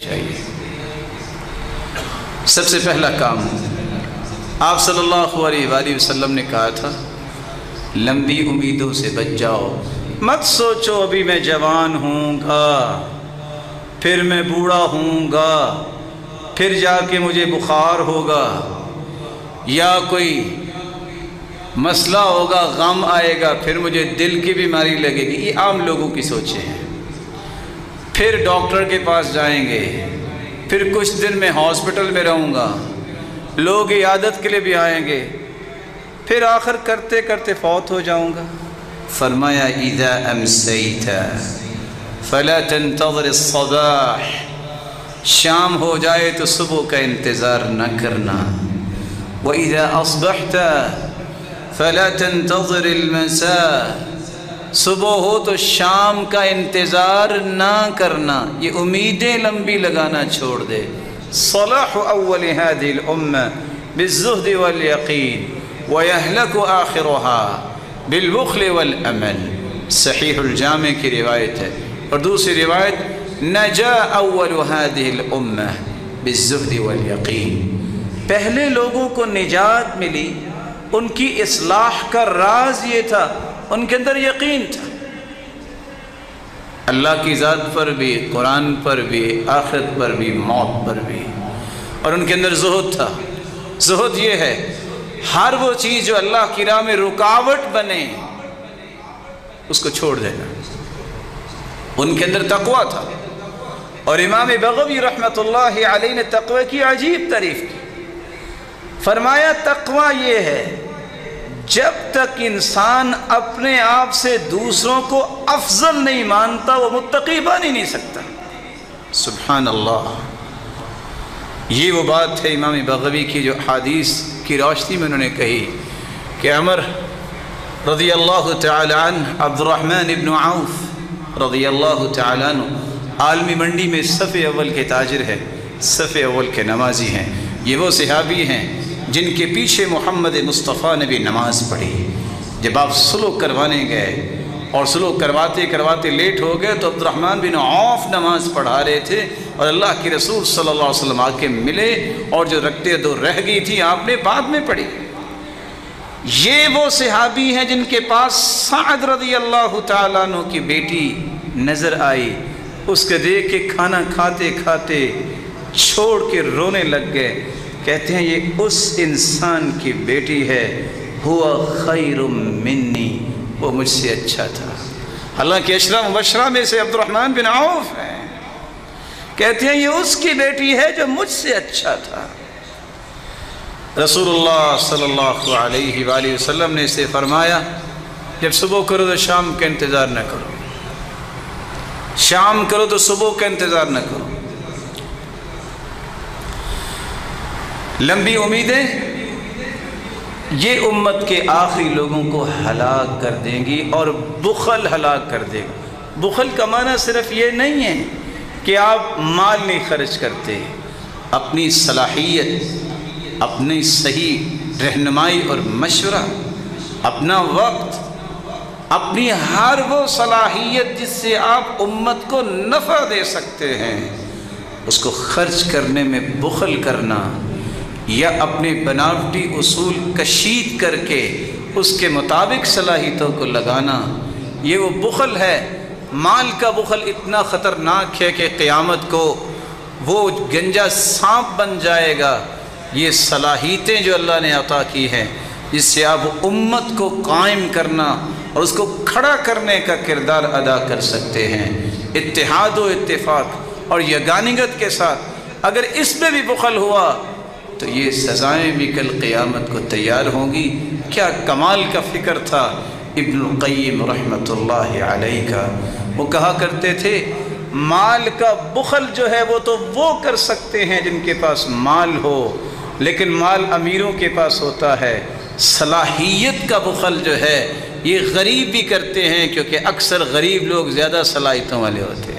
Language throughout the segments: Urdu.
چاہیے۔ سب سے پہلا کام آپ صلی اللہ علیہ وآلہ وسلم نے کہا تھا، لمبی امیدوں سے بچ جاؤ، مت سوچو ابھی میں جوان ہوں گا، پھر میں بوڑھا ہوں گا، پھر جا کے مجھے بخار ہوگا یا کوئی مسئلہ ہوگا، غم آئے گا، پھر مجھے دل کی بیماری لگے گی۔ یہ عام لوگوں کی سوچیں ہیں۔ پھر ڈاکٹر کے پاس جائیں گے، پھر کچھ دن میں ہاسپٹل میں رہوں گا، لوگ عیادت کے لیے بھی آئیں گے، پھر آخر کرتے کرتے فوت ہو جاؤں گا۔ فرمایا اذا امسیت فلا تنتظر الصباح، شام ہو جائے تو صبح کا انتظار نہ کرنا، وَإِذَا أَصْبَحْتَ فَلَا تَنْتَظِرِ الْمَسَاءَ، صبح ہو تو شام کا انتظار نہ کرنا، یہ امیدیں لمبی لگانا چھوڑ دے۔ صلاح اول هذه الامة بالزہد والیقین ویہلک آخرها بالبخل والامل، صحیح الجامع کی روایت ہے۔ اور دوسری روایت نجا اول هذه الامة بالزہد والیقین، پہلے لوگوں کو نجات ملی، ان کی اصلاح کا راز یہ تھا، ان کے اندر یقین تھا، اللہ کی ذات پر بھی، قرآن پر بھی، آخرت پر بھی، موت پر بھی، اور ان کے اندر زہد تھا۔ زہد یہ ہے ہر وہ چیز جو اللہ کی راہ میں رکاوٹ بنے اس کو چھوڑ دینا۔ ان کے اندر تقوی تھا، اور امام بغوی رحمۃ اللہ علیہ نے تقوی کی عجیب تعریف کی۔ فرمایا تقوی یہ ہے جب تک انسان اپنے آپ سے دوسروں کو افضل نہیں مانتا وہ متقی بن ہی نہیں سکتا۔ سبحان اللہ، یہ وہ بات ہے امام بغوی کی جو حدیث کی روشنی میں انہوں نے کہی کہ عمر رضی اللہ تعالی عنہ، عبد الرحمن ابن عوف رضی اللہ تعالی عنہ عالمی منڈی میں صف اول کے تاجر ہیں، صف اول کے نمازی ہیں۔ یہ وہ صحابی ہیں جن کے پیچھے محمد مصطفیٰ نے بھی نماز پڑھی۔ جب آپ سلوک کروانے گئے اور سلوک کرواتے کرواتے لیٹ ہو گئے تو عبد الرحمن بن عوف نماز پڑھا رہے تھے، اور اللہ کے رسول صلی اللہ علیہ وسلم آ کے ملے، اور جو رکعتیں دو رہ گئی تھی آپ نے بعد میں پڑھی۔ یہ وہ صحابی ہیں جن کے پاس سعد رضی اللہ تعالیٰ عنہ کی بیٹی نظر آئی، اس کے دیکھ کے کھانا کھاتے کھاتے چھوڑ کے رونے لگ گئے۔ کہتے ہیں یہ اس انسان کی بیٹی ہے، ہوا خیر منی، وہ مجھ سے اچھا تھا۔ حالانکہ اشرا مبشرہ میں سے عبد الرحمن بن عوف ہیں، کہتے ہیں یہ اس کی بیٹی ہے جو مجھ سے اچھا تھا۔ رسول اللہ صلی اللہ علیہ وآلہ وسلم نے اسے فرمایا جب صبح کرو تو شام کا انتظار نہ کرو، شام کرو تو صبح کا انتظار نہ کرو۔ لمبی امیدیں یہ امت کے آخری لوگوں کو ہلاک کر دیں گی، اور بخل ہلاک کر دے گا۔ بخل کا معنی صرف یہ نہیں ہے کہ آپ مال نہیں خرچ کرتے، اپنی صلاحیت، اپنی صحیح رہنمائی اور مشورہ، اپنا وقت، اپنی ہر وہ صلاحیت جس سے آپ امت کو نفع دے سکتے ہیں اس کو خرچ کرنے میں بخل کرنا، یا اپنے بناوٹی اصول کشید کر کے اس کے مطابق صلاحیتوں کو لگانا، یہ وہ بخل ہے۔ مال کا بخل اتنا خطرناک ہے کہ قیامت کو وہ گنجا سانپ بن جائے گا۔ یہ صلاحیتیں جو اللہ نے عطا کی ہیں جس سے آپ امت کو قائم کرنا اور اس کو کھڑا کرنے کا کردار ادا کر سکتے ہیں، اتحاد و اتفاق اور یگانگت کے ساتھ۔ اگر اس میں بھی بخل ہوا تو یہ سزائیں بھی کل قیامت کو تیار ہوں گی۔ کیا کمال کا فکر تھا ابن القیم رحمۃ اللہ علیہ کا۔ وہ کہا کرتے تھے مال کا بخل جو ہے وہ تو وہ کر سکتے ہیں جن کے پاس مال ہو، لیکن مال امیروں کے پاس ہوتا ہے۔ صلاحیت کا بخل جو ہے یہ غریب بھی کرتے ہیں، کیونکہ اکثر غریب لوگ زیادہ صلاحیتوں والے ہوتے ہیں۔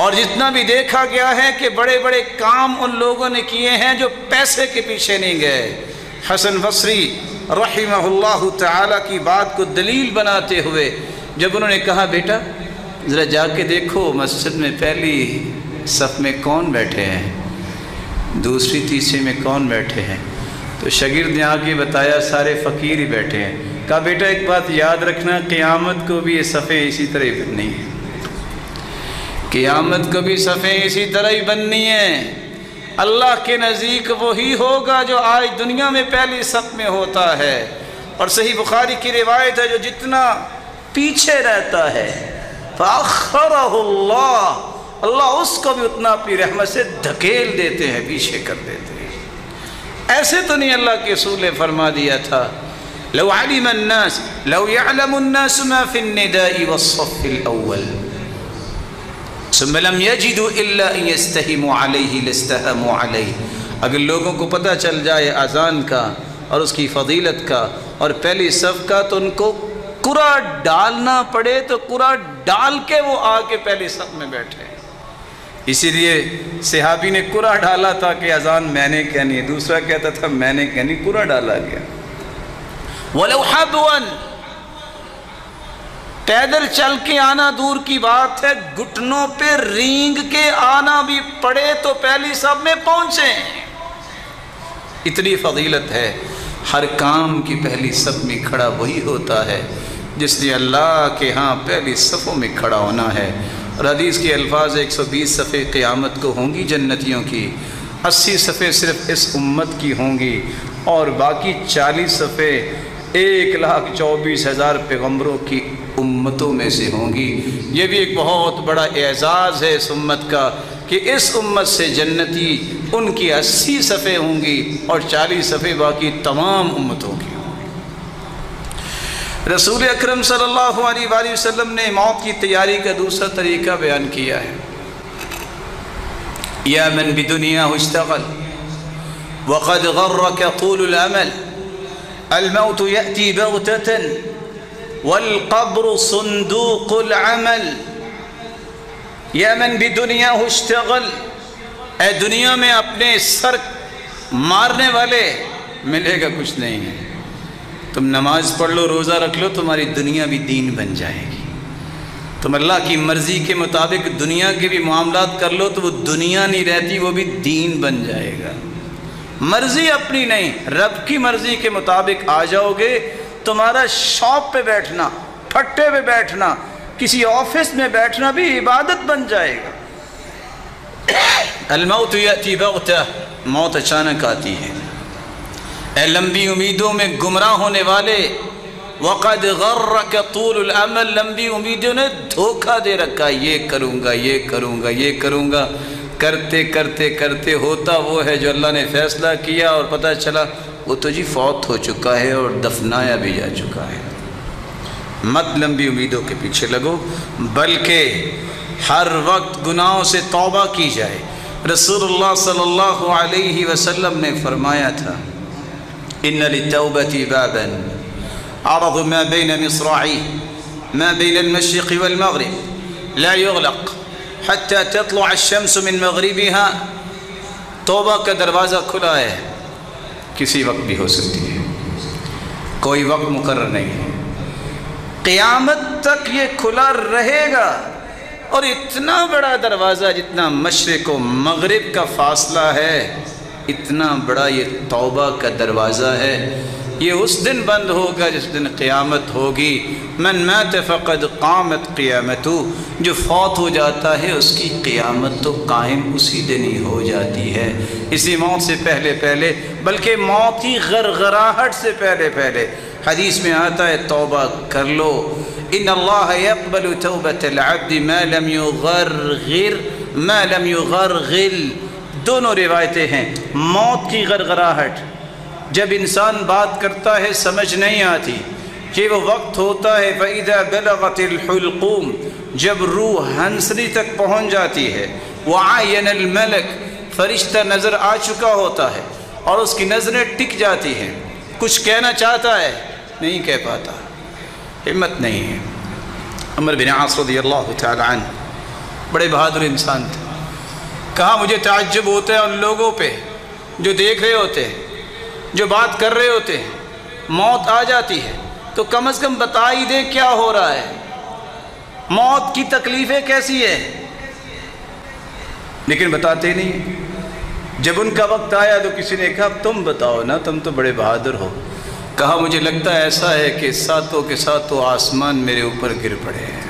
اور جتنا بھی دیکھا گیا ہے کہ بڑے بڑے کام ان لوگوں نے کیے ہیں جو پیسے کے پیچھے نہیں گئے۔ حسن بصری رحمہ اللہ تعالی کی بات کو دلیل بناتے ہوئے جب انہوں نے کہا بیٹا ذرا جا کے دیکھو مسجد میں پہلی صف میں کون بیٹھے ہیں؟ دوسری تیسری میں کون بیٹھے ہیں؟ تو شاگرد نے آ کے بتایا سارے فقیر ہی بیٹھے ہیں۔ کہا بیٹا ایک بات یاد رکھنا، قیامت کو بھی یہ صفیں اسی طرح ہی بننی ہیں، قیامت کو بھی صفیں اسی طرح ہی بننی ہیں۔ اللہ کے نزدیک وہی ہوگا جو آج دنیا میں پہلی صف میں ہوتا ہے۔ اور صحیح بخاری کی روایت ہے جو جتنا پیچھے رہتا ہے فَأَخَّرَهُ اللَّهُ، اللہ اس کو بھی اتنا اپنی رحمت سے دھکیل دیتے ہیں، پیچھے کر دیتے ہیں۔ ایسے تو نہیں اللہ کے رسول نے فرما دیا تھا لو علم الناس لو يعلم الناس ما في النداء والصف الأول ثم لم يجدوا إلا أن يستهموا عليه لاستهموا عليه، اگر لوگوں کو پتہ چل جائے اذان کا اور اس کی فضیلت کا اور پہلی صف کا تو ان کو قرآ ڈالنا پڑے تو قرآ ڈال کے وہ آ کے پہلی صف میں بیٹھے۔ اسی لیے صحابی نے قرآ ڈالا تھا کہ اذان میں نے کہنی ہے، دوسرا کہتا تھا میں نے کہنی، قرآ ڈالا گیا۔ وَلَوْ حَبْوًا، پیدل چل کے آنا دور کی بات ہے، گھٹنوں پہ رینگ کے آنا بھی پڑے تو پہلی صف میں پہنچیں۔ اتنی فضیلت ہے۔ ہر کام کی پہلی صف میں کھڑا وہی ہوتا ہے جس نے اللہ کے ہاں پہلی صفوں میں کھڑا ہونا ہے۔ اور حدیث کے الفاظ 120 صفیں قیامت کو ہوں گی جنتیوں کی، 80 صفیں صرف اس امت کی ہوں گی اور باقی 40 صفیں 1,24,000 پیغمبروں کی امتوں میں سے ہوں گی۔ یہ بھی ایک بہت بڑا اعزاز ہے اس امت کا کہ اس امت سے جنتی ان کی 80 صفیں ہوں گی اور 40 صفیں باقی تمام امتوں کی۔ رسول اکرم صلی اللہ علیہ وآلہ وسلم نے موت کی تیاری کا دوسرا طریقہ بیان کیا ہے۔ یا من بدنیا اشتغل وقد غرک طول العمل الموت یأتی بغتتا والقبر صندوق العمل۔ یا من بدنیا اشتغل، اے دنیا میں اپنے سر مارنے والے، ملے گا کچھ نہیں ہے۔ تم نماز پڑھ لو، روزہ رکھ لو، تمہاری دنیا بھی دین بن جائے گی۔ تم اللہ کی مرضی کے مطابق دنیا کے بھی معاملات کر لو تو وہ دنیا نہیں رہتی، وہ بھی دین بن جائے گا۔ مرضی اپنی نہیں، رب کی مرضی کے مطابق آ جاؤ گے، تمہارا شاپ پہ بیٹھنا، پھٹے پہ بیٹھنا، کسی آفس میں بیٹھنا بھی عبادت بن جائے گا۔ الموت یأتی بغتہ، موت اچانک آتی ہے۔ اے لمبی امیدوں میں گمراہ ہونے والے، وقد غرک طول العمل، لمبی امیدوں نے دھوکہ دے رکھا، یہ کروں گا، یہ کروں گا، یہ کروں گا، کرتے کرتے کرتے ہوتا وہ ہے جو اللہ نے فیصلہ کیا اور پتہ چلا وہ تو جی فوت ہو چکا ہے اور دفنایا بھی جا چکا ہے۔ مت لمبی امیدوں کے پیچھے لگو، بلکہ ہر وقت گناہوں سے توبہ کی جائے۔ رسول اللہ صلی اللہ علیہ وسلم نے فرمایا تھا ان للتوبة بابا عرض ما بين مصراعيه ما بين المشرق والمغرب لا يغلق حتى تطلع الشمس من مغربها، توبہ کا دروازہ کھلا ہے، کسی وقت بھی ہو سکتی ہے، کوئی وقت مقرر نہیں ہے، قیامت تک یہ کھلا رہے گا۔ اور اتنا بڑا دروازہ جتنا مشرق و مغرب کا فاصلہ ہے، اتنا بڑا یہ توبہ کا دروازہ ہے۔ یہ اس دن بند ہوگا جس دن قیامت ہوگی۔ من مات فقد قامت قیامتو، جو فوت ہو جاتا ہے اس کی قیامت تو قائم اسی دن ہی ہو جاتی ہے، اسی موت سے پہلے پہلے، بلکہ موت کی غرغراہٹ سے پہلے پہلے۔ حدیث میں آتا ہے توبہ کر لو، ان اللہ یقبل توبۃ العبد ما لم یغرغر ما لم یغرغل، دونوں روایتیں ہیں۔ موت کی غرغراہٹ، جب انسان بات کرتا ہے سمجھ نہیں آتی، کہ وہ وقت ہوتا ہے فَإِذَا بَلَغَتِ الْحُلْقُومِ، جب روح ہنسلی تک پہنچ جاتی ہے، وَعَيَنَ الْمَلَكِ، فرشتہ نظر آ چکا ہوتا ہے اور اس کی نظریں ٹک جاتی ہیں، کچھ کہنا چاہتا ہے نہیں کہہ پاتا، ہمت نہیں ہے۔ عمر بن عاص رضی اللہ تعالی عنہ بڑے بہادر انسان تھے، کہا مجھے تعجب ہوتا ہے ان لوگوں پہ جو دیکھ رہے ہوتے ہیں، جو بات کر رہے ہوتے ہیں، موت آ جاتی ہے تو کم از کم بتا ہی دے کیا ہو رہا ہے، موت کی تکلیفیں کیسی ہے۔ لیکن بتاتے نہیں۔ جب ان کا وقت آیا تو کسی نے کہا تم بتاؤ نا، تم تو بڑے بہادر ہو۔ کہا مجھے لگتا ہے ایسا ہے کہ ساتوں کے ساتوں آسمان میرے اوپر گر پڑے ہیں،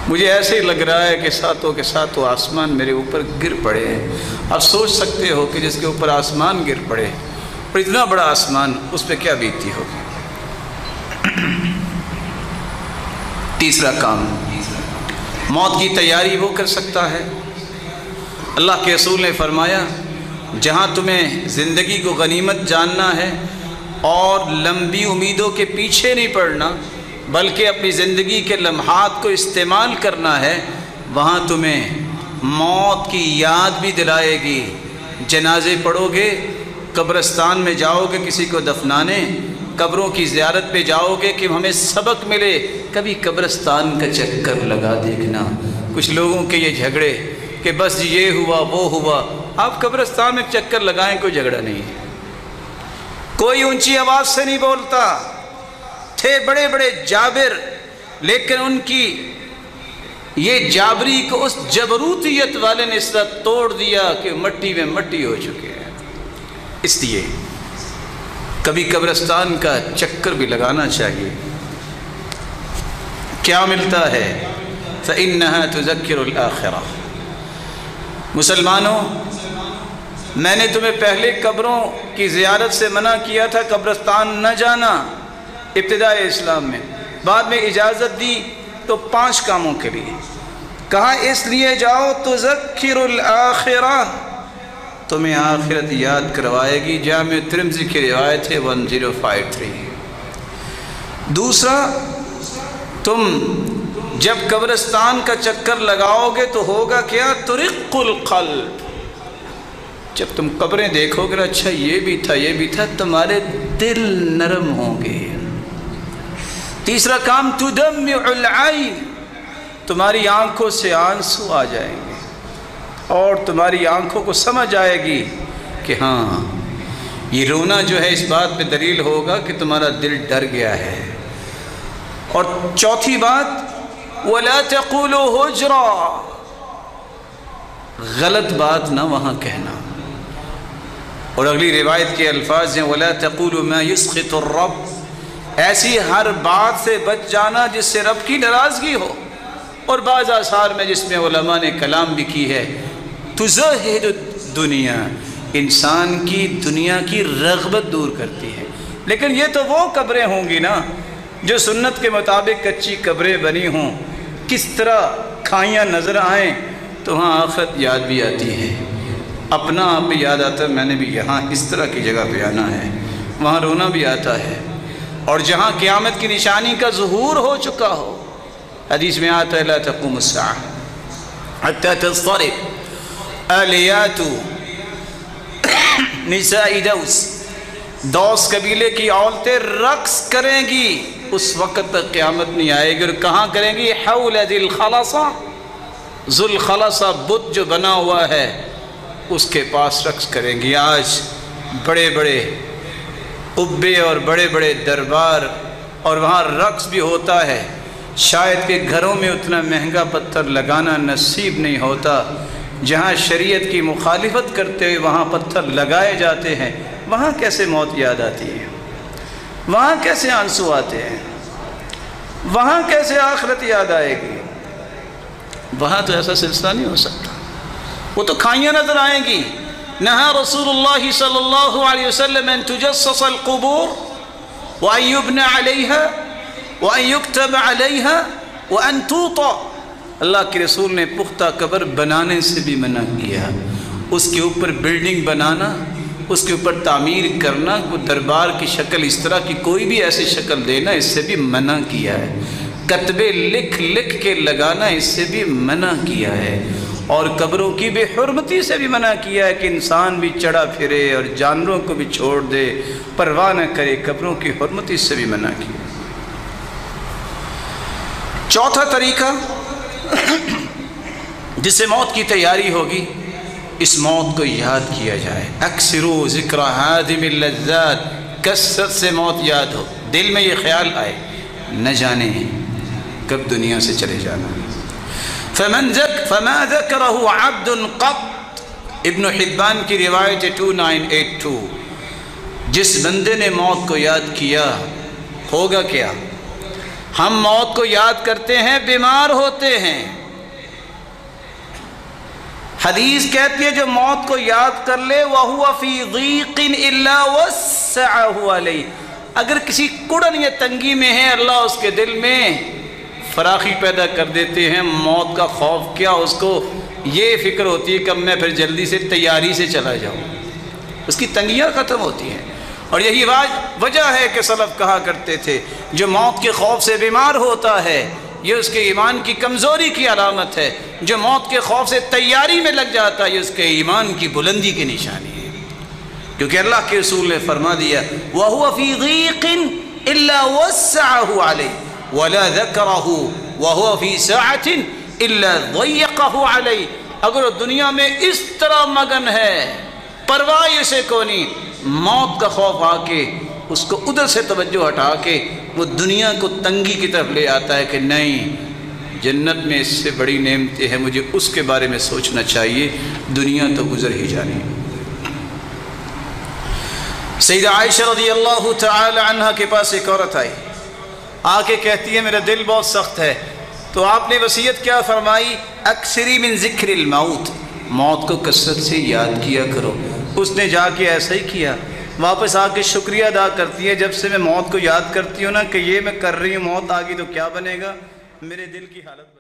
مجھے ایسے ہی لگ رہا ہے کہ ساتوں کے ساتوں آسمان میرے اوپر گر پڑے ہیں۔ آپ سوچ سکتے ہو کہ جس کے اوپر آسمان گر پڑے اور اتنا بڑا آسمان، اس پہ کیا بیتتی ہوگی۔ تیسرا کام، موت کی تیاری وہ کر سکتا ہے۔ اللہ کے رسول نے فرمایا جہاں تمہیں زندگی کو غنیمت جاننا ہے اور لمبی امیدوں کے پیچھے نہیں پڑنا بلکہ اپنی زندگی کے لمحات کو استعمال کرنا ہے، وہاں تمہیں موت کی یاد بھی دلائے گی۔ جنازے پڑھو گے، قبرستان میں جاؤ گے کسی کو دفنانے، قبروں کی زیارت پہ جاؤ گے کہ ہمیں سبق ملے، کبھی قبرستان کا چکر لگا دیکھنا۔ کچھ لوگوں کے یہ جھگڑے کہ بس یہ ہوا وہ ہوا، آپ قبرستان میں چکر لگائیں، کوئی جھگڑا نہیں ہے، کوئی اونچی آواز سے نہیں بولتا۔ تھے بڑے بڑے جابر، لیکن ان کی یہ جابری کو اس جبروتیت والے نے اس طرح توڑ دیا کہ مٹی میں مٹی ہو چکے ہیں۔ اس لیے کبھی قبرستان کا چکر بھی لگانا چاہیے۔ کیا ملتا ہے؟ فَإِنَّهَا تُذَكِّرُ الْآخِرَةَ۔ مسلمانوں، میں نے تمہیں پہلے قبروں کی زیارت سے منع کیا تھا، قبرستان نہ جانا ابتدائی اسلام میں، بعد میں اجازت دی تو 5 کاموں کے لیے کہا، اس لیے جاؤ تذکر الآخرہ، تمہیں آخرت یاد کروائے گی۔ جامع ترمذی کی روایت ہے 1053۔ دوسرا، تم جب قبرستان کا چکر لگاؤ گے تو ہوگا کیا؟ ترق القلب، جب تم قبریں دیکھو گے اچھا یہ بھی تھا یہ بھی تھا، تمہارے دل نرم ہوں گے۔ تیسرا کام، تدمع العین، تمہاری آنکھوں سے آنسو آ جائیں گے اور تمہاری آنکھوں کو سمجھ آئے گی کہ ہاں یہ رونا جو ہے اس بات پہ دلیل ہوگا کہ تمہارا دل ڈر گیا ہے۔ اور چوتھی بات، وَلَا تَقُولُوا هُجْرًا، غلط بات نہ وہاں کہنا۔ اور اگلی روایت کے الفاظ ہیں وَلَا تَقُولُوا مَا يُسْخِطُ الرَّبِّ، ایسی ہر بات سے بچ جانا جس سے رب کی ناراضگی ہو۔ اور بعض آثار میں جس میں علماء نے کلام بھی کی ہے، تزہد الدنیا، انسان کی دنیا کی رغبت دور کرتی ہے۔ لیکن یہ تو وہ قبریں ہوں گی نا جو سنت کے مطابق کچی قبریں بنی ہوں، کس طرح کھائیاں نظر آئیں تو وہاں آخرت یاد بھی آتی ہے، اپنا آپ بھی یاد آتا ہے، میں نے بھی یہاں اس طرح کی جگہ پہ آنا ہے، وہاں رونا بھی آتا ہے۔ اور جہاں قیامت کی نشانی کا ظہور ہو چکا ہو، حدیث میں آتا ہے لا تقوم الساعة حتى تضطرب آلیات نساء دوس، دوس قبیلے کی عورتیں رقص کریں گی، اس وقت تک قیامت نہیں آئے گی۔ اور کہاں کریں گی؟ حول ذی الخلصہ، ذو الخلصہ بت جو بنا ہوا ہے اس کے پاس رقص کریں گی۔ آج بڑے بڑے قبے اور بڑے بڑے دربار اور وہاں رقص بھی ہوتا ہے، شاید کہ گھروں میں اتنا مہنگا پتھر لگانا نصیب نہیں ہوتا، جہاں شریعت کی مخالفت کرتے ہوئے وہاں پتھر لگائے جاتے ہیں، وہاں کیسے موت یاد آتی ہے، وہاں کیسے آنسو آتے ہیں، وہاں کیسے آخرت یاد آئے گی؟ وہاں تو ایسا سلسلہ نہیں ہو سکتا، وہ تو کھائیاں نظر آئیں گی۔ نہا رسول اللہ صلی اللہ علیہ وسلم ان تجسس القبور وان یبنى علیها وان یکتب علیها وان توطا، اللہ کے رسول نے پختہ قبر بنانے سے بھی منع کیا، اس کے اوپر بلڈنگ بنانا، اس کے اوپر تعمیر کرنا، کوئی دربار کی شکل اس طرح کی کوئی بھی ایسی شکل دینا، اس سے بھی منع کیا ہے۔ کتبے لکھ لکھ کے لگانا، اس سے بھی منع کیا ہے۔ اور قبروں کی بے حرمتی سے بھی منع کیا ہے کہ انسان بھی چڑھا پھرے اور جانوروں کو بھی چھوڑ دے، پرواہ نہ کرے، قبروں کی حرمتی سے بھی منع کیا۔ چوتھا طریقہ جس سے موت کی تیاری ہوگی، اس موت کو یاد کیا جائے۔ اکثروا ذکر ہادم اللذات، کثرت سے موت یاد ہو، دل میں یہ خیال آئے نہ جانے کب دنیا سے چلے جانا۔ فما ذکرہ عبد قط، ابن حبان کی روایت 2982، جس بندے نے موت کو یاد کیا ہوگا کیا؟ ہم موت کو یاد کرتے ہیں، بیمار ہوتے ہیں۔ حدیث کہتی ہے جو موت کو یاد کر لے وَهُوَ فِي ضِيقٍ إِلَّا وَسَّعَهُ عَلَيْهِ، اگر کسی کڑن یا تنگی میں ہے اللہ اس کے دل میں فراخی پیدا کر دیتے ہیں۔ موت کا خوف کیا، اس کو یہ فکر ہوتی ہے کہ میں پھر جلدی سے تیاری سے چلا جاؤں، اس کی تنگیاں ختم ہوتی ہیں۔ اور یہی وجہ ہے کہ سلف کہا کرتے تھے جو موت کے خوف سے بیمار ہوتا ہے یہ اس کے ایمان کی کمزوری کی علامت ہے، جو موت کے خوف سے تیاری میں لگ جاتا ہے یہ اس کے ایمان کی بلندی کی نشانی ہے، کیونکہ اللہ کے رسول نے فرما دیا وَهُوَ فِي ضِيقٍ إِلَّا وَسَّعَهُ عَلَيْهِ وَلَا ذَكَرَهُ وَهُوَ فِي سَاعَةٍ إِلَّا ضَيَّقَهُ عَلَيْهِ۔ اگر وہ دنیا میں اس طرح مگن ہے، پرواہ اسے کو نہیں، موت کا خوف آ کے اس کو ادھر سے توجہ ہٹا کے وہ دنیا کو تنگی کی طرف لے آتا ہے کہ نہیں، جنت میں اس سے بڑی نعمتیں ہیں، مجھے اس کے بارے میں سوچنا چاہیے، دنیا تو گزر ہی جانی۔ سیدہ عائشہ رضی اللہ تعالی عنہ کے پاس ایک عورت آئی، آ کے کہتی ہے میرا دل بہت سخت ہے، تو آپ نے وصیت کیا فرمائی؟ اکثری من ذکر الموت، موت کو کثرت سے یاد کیا کرو۔ اس نے جا کے ایسا ہی کیا، واپس آ کے شکریہ ادا کرتی ہے جب سے میں موت کو یاد کرتی ہوں نا کہ یہ میں کر رہی ہوں، موت آ گئی تو کیا بنے گا، میرے دل کی حالت